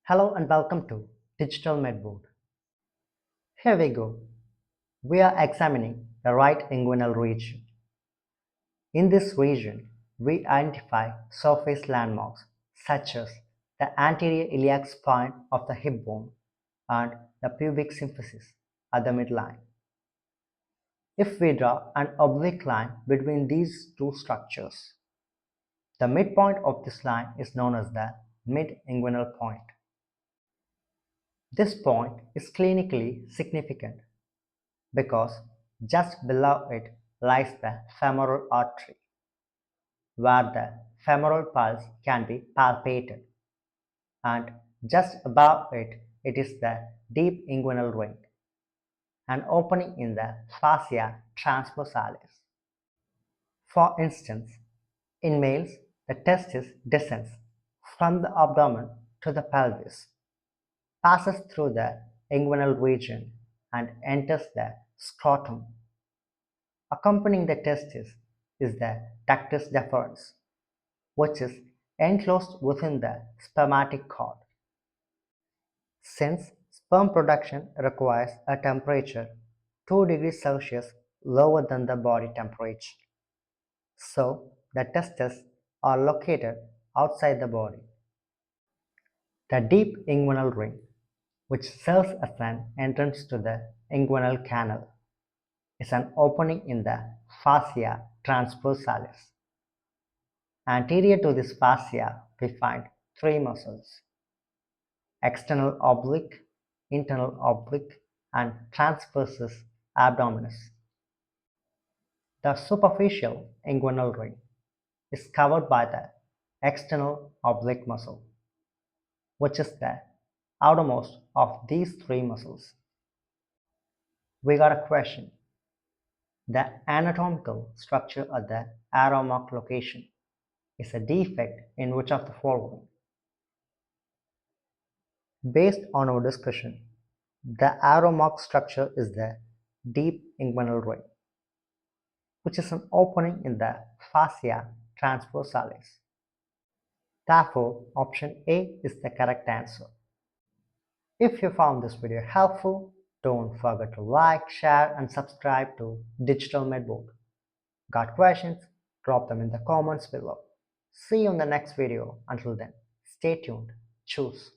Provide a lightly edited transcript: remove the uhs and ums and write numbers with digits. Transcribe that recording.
Hello and welcome to Digital Medboard. Here we go. We are examining the right inguinal region. In this region, we identify surface landmarks such as the anterior iliac spine of the hip bone and the pubic symphysis at the midline. If we draw an oblique line between these two structures, the midpoint of this line is known as the mid-inguinal point. This point is clinically significant because just below it lies the femoral artery, where the femoral pulse can be palpated, and just above it is the deep inguinal ring, an opening in the fascia transversalis. For instance, in males, the testis descends from the abdomen to the pelvis, passes through the inguinal region, and enters the scrotum. Accompanying the testis is the ductus deferens, which is enclosed within the spermatic cord. Since sperm production requires a temperature 2 degrees Celsius lower than the body temperature, so the testes are located outside the body. The deep inguinal ring, which serves as an entrance to the inguinal canal, is an opening in the fascia transversalis. Anterior to this fascia, we find three muscles: external oblique, internal oblique, and transversus abdominis. The superficial inguinal ring is covered by the external oblique muscle, which is the outermost of these three muscles. We got a question. The anatomical structure at the arrow mark location is a defect in which of the following? Based on our discussion, the arrow mark structure is the deep inguinal ring, which is an opening in the fascia transversalis. Therefore, option A is the correct answer. If you found this video helpful, don't forget to like, share, and subscribe to Digital Medboard. Got questions? Drop them in the comments below. See you in the next video. Until then, stay tuned. Choose.